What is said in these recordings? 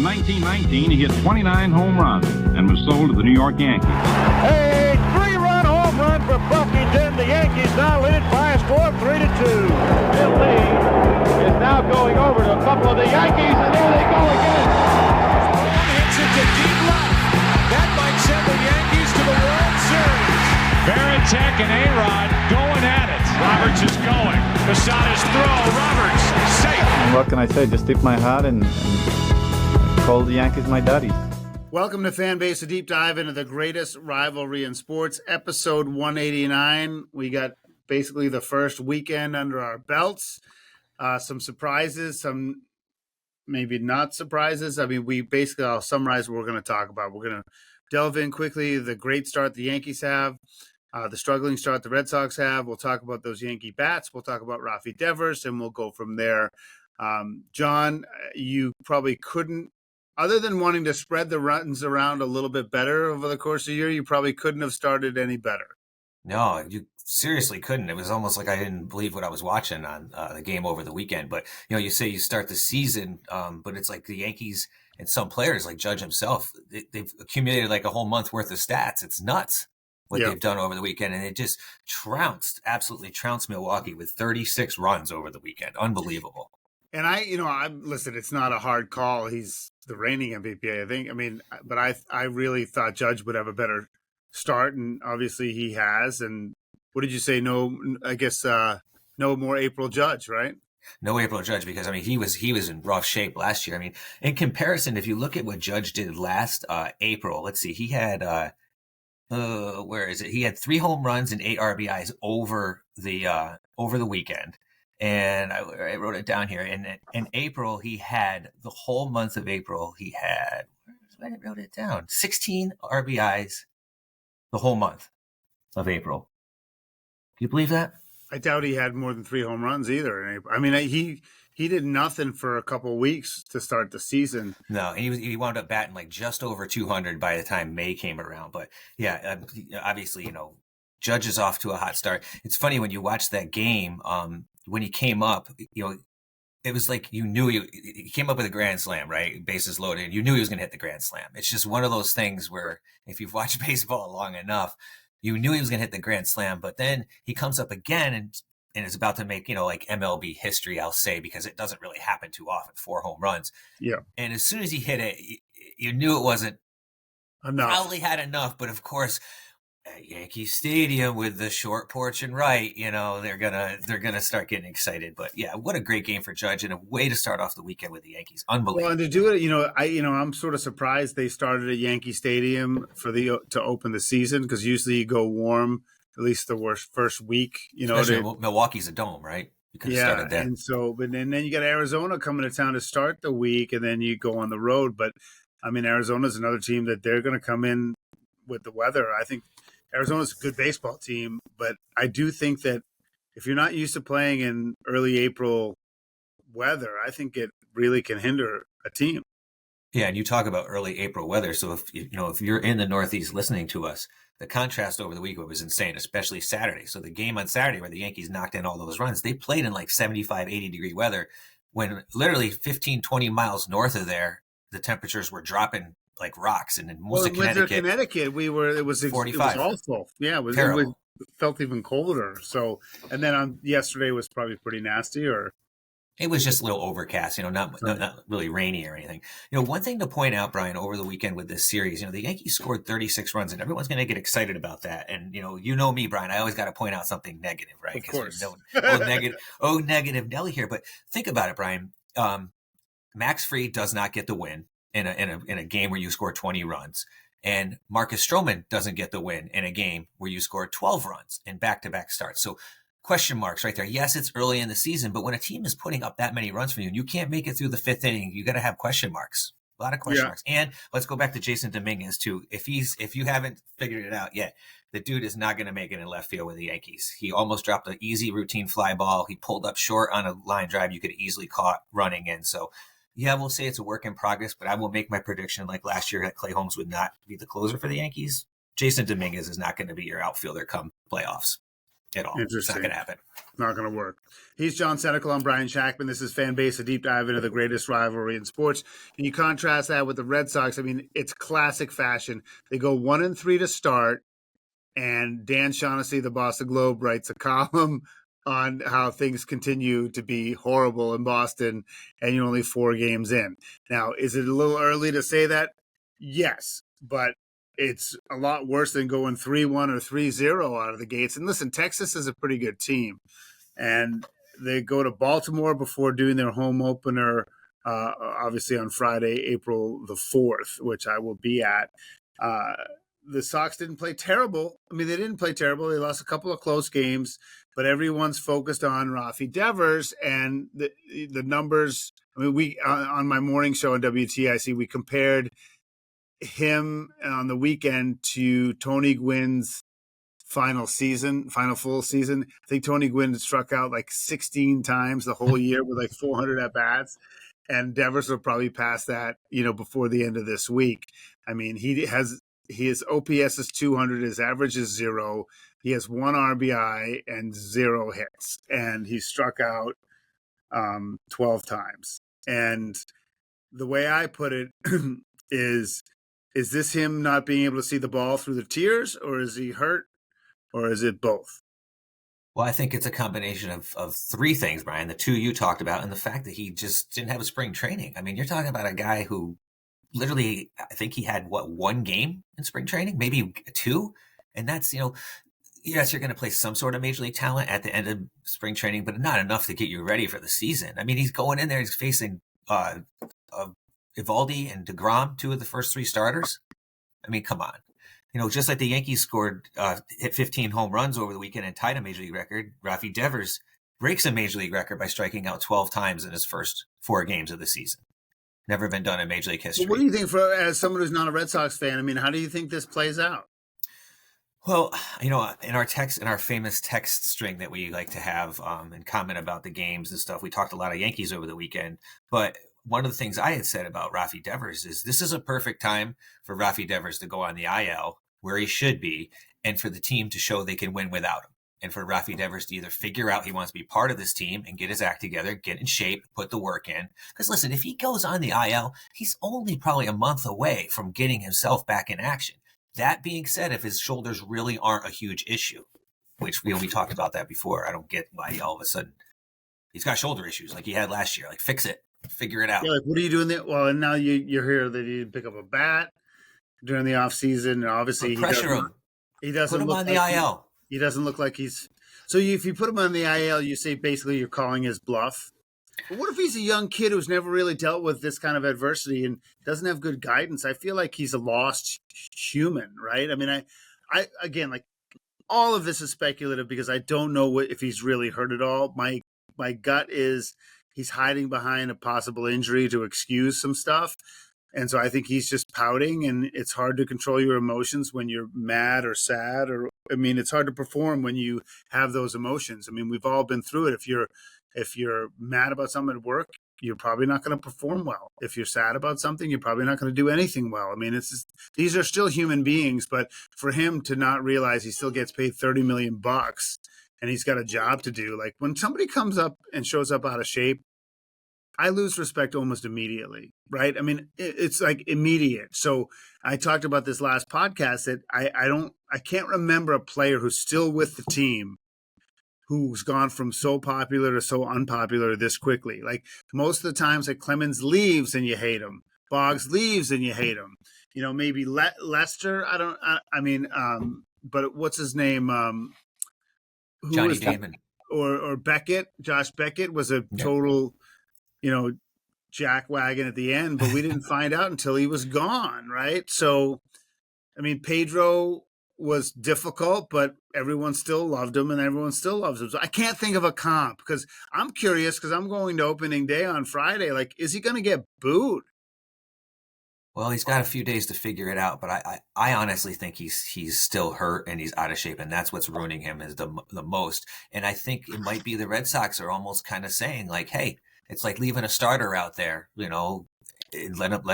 In 1919, he hit 29 home runs and was sold to the New York Yankees. A three-run home run for Buffington. The Yankees now lead it by a score of 3-2. Bill Lee is now going over to a couple of the Yankees, and there they go again. Hits it to deep left. That might send the Yankees to the World Series. Varitek and A-Rod going at it. Roberts is going. Posada's throw. Roberts safe. What can I say? Just tip my hat and call the Yankees my daddies. Welcome to Fanbase, a deep dive into the greatest rivalry in sports, episode 189. We got basically the first weekend under our belts. Some surprises, some maybe not surprises. I mean, I'll summarize what we're going to talk about. We're going to delve in quickly the great start the Yankees have, the struggling start the Red Sox have. We'll talk about those Yankee bats. We'll talk about Rafi Devers, and we'll go from there. John, you probably couldn't, other than wanting to spread the runs around a little bit better over the course of the year, you probably couldn't have started any better. No, you seriously couldn't. It was almost like I didn't believe what I was watching on the game over the weekend. But, you say you start the season, but it's like the Yankees and some players like Judge himself, they've accumulated like a whole month worth of stats. It's nuts what they've done over the weekend. And it just absolutely trounced Milwaukee with 36 runs over the weekend. Unbelievable. And listen, it's not a hard call. He's the reigning MVP, I think. I mean, but I really thought Judge would have a better start, and obviously he has. And what did you say? No more April Judge, right? No April Judge, because he was in rough shape last year. I mean, in comparison, if you look at what Judge did last April, let's see, he had where is it? He had 3 home runs and 8 RBIs over the weekend. And I wrote it down here. And in April, he had the whole month of April. He had, I wrote it down, 16 RBIs the whole month of April. Can you believe that? I doubt he had more than 3 home runs either in April. I mean, he did nothing for a couple of weeks to start the season. No, he wound up batting like just over 200 by the time May came around. But yeah, obviously, Judge is off to a hot start. It's funny when you watch that game. When he came up, it was like you knew he came up with a grand slam, right? Bases loaded. And you knew he was going to hit the grand slam. It's just one of those things where if you've watched baseball long enough, you knew he was going to hit the grand slam. But then he comes up again and is about to make, like MLB history, I'll say, because it doesn't really happen too often, 4 home runs. Yeah. And as soon as he hit it, you knew it wasn't enough. Probably had enough, but of course, at Yankee Stadium with the short porch and right, they're gonna start getting excited. But yeah, what a great game for Judge and a way to start off the weekend with the Yankees. Unbelievable. Well, and to do it, I'm sort of surprised they started at Yankee Stadium to open the season, because usually you go warm at least the first week. Milwaukee's a dome, right? You could have started there. And so, but then you got Arizona coming to town to start the week, and then you go on the road. But I mean, Arizona's another team that they're going to come in with the weather. I think Arizona's a good baseball team, but I do think that if you're not used to playing in early April weather, I think it really can hinder a team. Yeah, and you talk about early April weather. So if you're in the Northeast listening to us, the contrast over the weekend was insane, especially Saturday. So the game on Saturday where the Yankees knocked in all those runs, they played in like 75, 80 degree weather when literally 15, 20 miles north of there, the temperatures were dropping like rocks. And in most of Connecticut, it was 45. It was awful. Yeah, it felt even colder. So, and then yesterday was probably pretty nasty, or it was just a little overcast, not really rainy or anything. One thing to point out, Brian, over the weekend with this series, the Yankees scored 36 runs, and everyone's going to get excited about that. And, me, Brian, I always got to point out something negative, right? Of course. Negative Nelly here. But think about it, Brian. Max Fried does not get the win in a game where you score 20 runs. And Marcus Stroman doesn't get the win in a game where you score 12 runs in back-to-back starts. So question marks right there. Yes, it's early in the season, but when a team is putting up that many runs for you and you can't make it through the 5th inning, you got to have question marks. A lot of question marks. And let's go back to Jason Dominguez too. If you haven't figured it out yet, the dude is not going to make it in left field with the Yankees. He almost dropped an easy routine fly ball. He pulled up short on a line drive you could easily caught running in. So yeah, we'll say it's a work in progress, but I will make my prediction like last year that Clay Holmes would not be the closer for the Yankees. Jason Dominguez is not going to be your outfielder come playoffs. at all. It's not Interesting. going to happen. Not going to work. He's John Senecal. I'm Brian Shackman. This is Fan Base, a deep dive into the greatest rivalry in sports. And you contrast that with the Red Sox. I mean, it's classic fashion. They go 1-3 to start, and Dan Shaughnessy, the Boston Globe, writes a column on how things continue to be horrible in Boston, and you're only 4 games in. Now, is it a little early to say that? Yes, but it's a lot worse than going 3-1 or 3-0 out of the gates. And listen, Texas is a pretty good team, and they go to Baltimore before doing their home opener, obviously on Friday, April the 4th, which I will be at. The Sox didn't play terrible. I mean, they didn't play terrible. They lost a couple of close games, but everyone's focused on Rafi Devers and the numbers. I mean, we on my morning show on WTIC, we compared him on the weekend to Tony Gwynn's final full season. I think Tony Gwynn struck out like 16 times the whole year with like 400 at bats, and Devers will probably pass that, before the end of this week. I mean, his OPS is 200, his average is 0. He has 1 RBI and 0 hits, and he struck out 12 times. And the way I put it is this him not being able to see the ball through the tears, or is he hurt, or is it both? Well, I think it's a combination of 3 things, Brian. The 2 you talked about, and the fact that he just didn't have a spring training. I mean, you're talking about a guy who literally, I think he had 1 game in spring training, maybe 2. And that's, yes, you're going to play some sort of major league talent at the end of spring training, but not enough to get you ready for the season. I mean, he's going in there, he's facing Eovaldi and DeGrom, 2 of the first 3 starters. I mean, come on. Just like the Yankees hit 15 home runs over the weekend and tied a major league record, Rafi Devers breaks a major league record by striking out 12 times in his first 4 games of the season. Never been done in Major League history. Well, what do you think, as someone who's not a Red Sox fan? I mean, how do you think this plays out? Well, in our famous text string that we like to have and comment about the games and stuff, we talked a lot of Yankees over the weekend. But one of the things I had said about Rafi Devers is this is a perfect time for Rafi Devers to go on the IL where he should be, and for the team to show they can win without him. And for Rafi Devers to either figure out he wants to be part of this team and get his act together, get in shape, put the work in. Because listen, if he goes on the IL, he's only probably a month away from getting himself back in action. That being said, if his shoulders really aren't a huge issue, which we talked about that before, I don't get why all of a sudden he's got shoulder issues like he had last year. Like, fix it, figure it out. Yeah, like, what are you doing there? Well, and now you're here that you pick up a bat during the off season, and obviously pressure him. He doesn't put him look on the like IL. He doesn't look like he's. So if you put him on the IL, you say basically you're calling his bluff. But what if he's a young kid who's never really dealt with this kind of adversity and doesn't have good guidance? I feel like he's a lost human, right? I mean, I again, like, all of this is speculative because I don't know if he's really hurt at all. My gut is he's hiding behind a possible injury to excuse some stuff. And so I think he's just pouting, and it's hard to control your emotions when you're mad or sad, it's hard to perform when you have those emotions. I mean, we've all been through it. If you're mad about something at work, you're probably not going to perform well. If you're sad about something, you're probably not going to do anything well. I mean, these are still human beings, but for him to not realize he still gets paid $30 million and he's got a job to do. Like, when somebody comes up and shows up out of shape, I lose respect almost immediately, right? I mean, it's like immediate. So I talked about this last podcast that I can't remember a player who's still with the team who's gone from so popular to so unpopular this quickly. Like, most of the times that Clemens leaves and you hate him, Boggs leaves and you hate him. Maybe Lester. But what's his name? Johnny Damon or Beckett. Josh Beckett was a total, jackwagon at the end, but we didn't find out until he was gone, right? So, I mean, Pedro was difficult, but everyone still loved him, and everyone still loves him. So I can't think of a comp because I'm curious because I'm going to opening day on Friday. Like, is he going to get booed? Well, he's got a few days to figure it out, but I honestly think he's still hurt and he's out of shape, and that's what's ruining him is the most. And I think it might be the Red Sox are almost kind of saying like, hey, it's like leaving a starter out there, let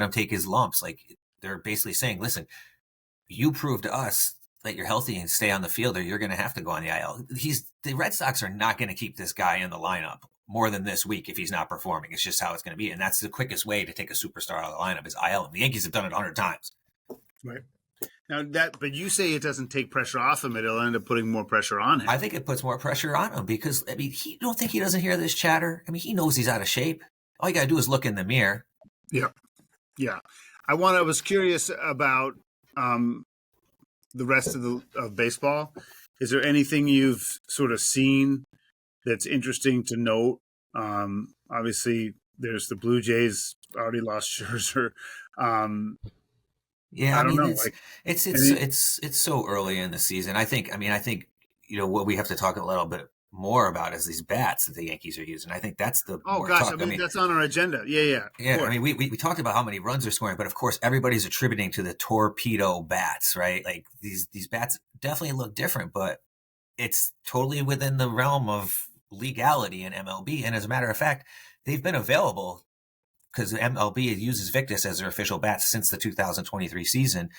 him take his lumps. Like, they're basically saying, listen, you prove to us that you're healthy and stay on the field, or you're going to have to go on the IL. The Red Sox are not going to keep this guy in the lineup more than this week if he's not performing. It's just how it's going to be, and that's the quickest way to take a superstar out of the lineup is IL. The Yankees have done it 100 times. Right. Now but you say it doesn't take pressure off him; it'll end up putting more pressure on him. I think it puts more pressure on him because he don't think he doesn't hear this chatter. I mean, he knows he's out of shape. All you got to do is look in the mirror. Yeah, yeah. I was curious about the rest of baseball. Is there anything you've sort of seen that's interesting to note? Obviously, there's the Blue Jays already lost Scherzer. Yeah, I don't know. It's so early in the season. I think what we have to talk a little bit more about is these bats that the Yankees are using. I think that's the that's on our agenda. Yeah. I mean, we talked about how many runs they're scoring, but of course, everybody's attributing to the torpedo bats, right? Like these bats definitely look different, but it's totally within the realm of legality in MLB. And as a matter of fact, they've been available because MLB uses Victus as their official bats since the 2023 season.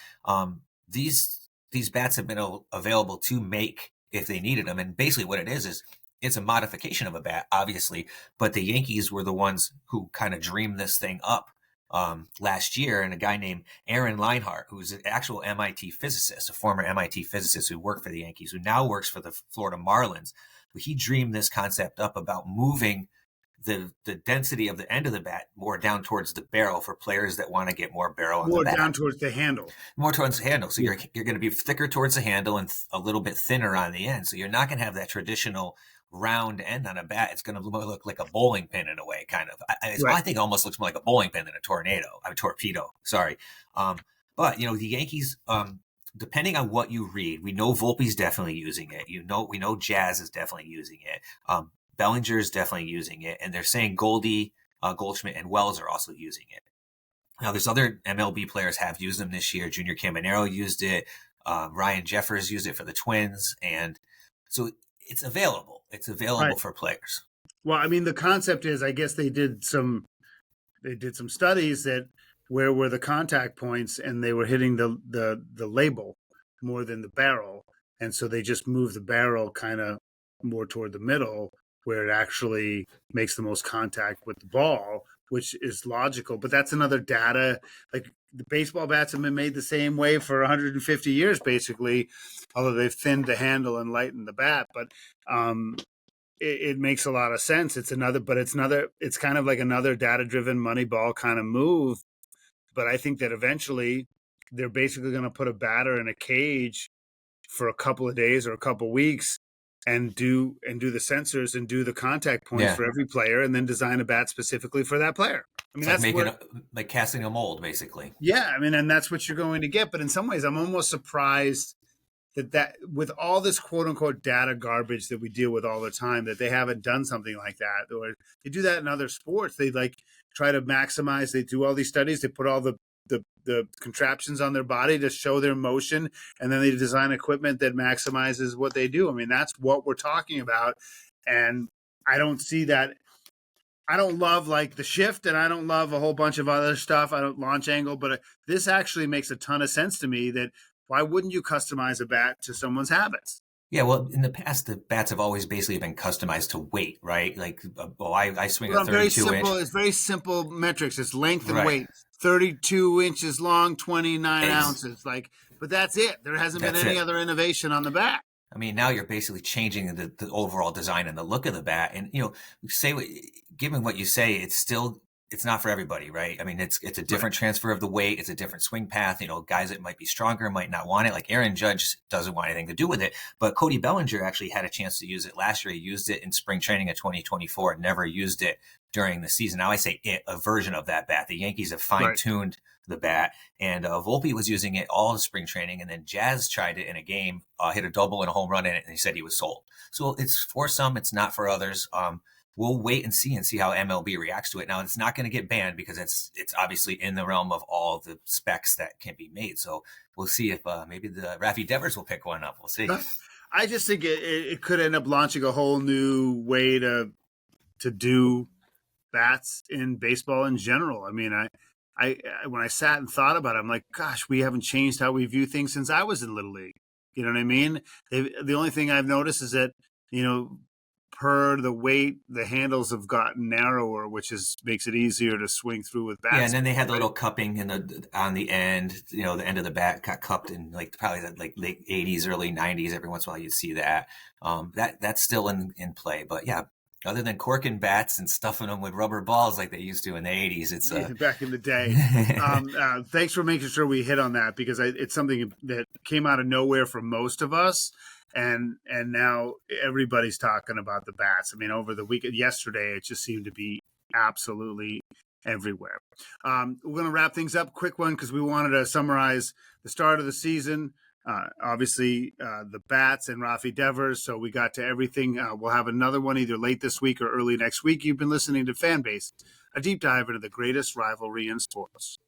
These bats have been available to make if they needed them. And basically what it is it's a modification of a bat, obviously, but the Yankees were the ones who kind of dreamed this thing up last year. And a guy named Aaron Leinhart, who's an actual MIT physicist, a former MIT physicist who worked for the Yankees, who now works for the Florida Marlins. But he dreamed this concept up about moving the density of the end of the bat more down towards the barrel for players that want to get more barrel on the bat. More down towards the handle. More towards the handle. So you're going to be thicker towards the handle and a little bit thinner on the end. So you're not going to have that traditional round end on a bat. It's going to look like a bowling pin in a way, kind of. I think it almost looks more like a bowling pin than a torpedo. Sorry. But, the Yankees, depending on what you read, we know Volpe's definitely using it. We know Jazz is definitely using it. Bellinger is definitely using it, and they're saying Goldie, Goldschmidt, and Wells are also using it. Now, there's other MLB players have used them this year. Junior Caminero used it. Ryan Jeffers used it for the Twins, and so it's available. It's available for players. Well, I mean, the concept is, I guess they did some studies that where were the contact points, and they were hitting the label more than the barrel, and so they just moved the barrel kind of more toward the middle, where it actually makes the most contact with the ball, which is logical. But that's another data. Like the baseball bats have been made the same way for 150 years, basically, although they've thinned the handle and lightened the bat. But it makes a lot of sense. It's kind of like another data-driven money ball kind of move. But I think that eventually they're basically going to put a batter in a cage for a couple of days or a couple of weeks and do the sensors and do the contact points for every player, and then design a bat specifically for that player. I mean, that's like casting a mold, basically. Yeah, I mean, and that's what you're going to get. But in some ways, I'm almost surprised that with all this quote unquote data garbage that we deal with all the time, that they haven't done something like that. Or they do that in other sports. They try to maximize. They do all these studies. They put all the contraptions on their body to show their motion, and then they design equipment that maximizes what they do. I mean, that's what we're talking about. And I don't see that. I don't love like the shift, and I don't love a whole bunch of other stuff. I don't launch angle, but this actually makes a ton of sense to me. That why wouldn't you customize a bat to someone's habits? Yeah, well, in the past, the bats have always basically been customized to weight, right? Like, I swing a 32-inch. It's very simple metrics. It's length and weight. 32 inches long, 29 ounces. But that's it. There hasn't been any other innovation on the bat. I mean, now you're basically changing the overall design and the look of the bat. And, given what you say, it's not for everybody, right? I mean, it's a different transfer of the weight. It's a different swing path. Guys that might be stronger might not want it. Like Aaron Judge doesn't want anything to do with it. But Cody Bellinger actually had a chance to use it last year. He used it in spring training of 2024 and never used it during the season. Now I say a version of that bat. The Yankees have fine-tuned the bat, and Volpe was using it all in spring training, and then Jazz tried it in a game, hit a double and a home run in it, and he said he was sold. So it's for some, it's not for others. We'll wait and see how MLB reacts to it. Now, it's not going to get banned because it's obviously in the realm of all the specs that can be made. So we'll see if maybe the Rafi Devers will pick one up. We'll see. I just think it could end up launching a whole new way to do bats in baseball in general. I mean, I when I sat and thought about it, I'm like, gosh, we haven't changed how we view things since I was in Little League. You know what I mean? The only thing I've noticed is that, per the weight, the handles have gotten narrower, which makes it easier to swing through with bats. Yeah, and then they had the little cupping on the end. The end of the bat got cupped in probably the late '80s, early '90s. Every once in a while, you'd see that. That's still in play. But yeah, other than corking bats and stuffing them with rubber balls like they used to in the '80s, it's back in the day. Thanks for making sure we hit on that, because it's something that came out of nowhere for most of us. And now everybody's talking about the bats. I mean, over the weekend, yesterday, it just seemed to be absolutely everywhere. We're going to wrap things up. Quick one, because we wanted to summarize the start of the season. Obviously, the bats and Rafi Devers. So we got to everything. We'll have another one either late this week or early next week. You've been listening to Fanbase, a deep dive into the greatest rivalry in sports.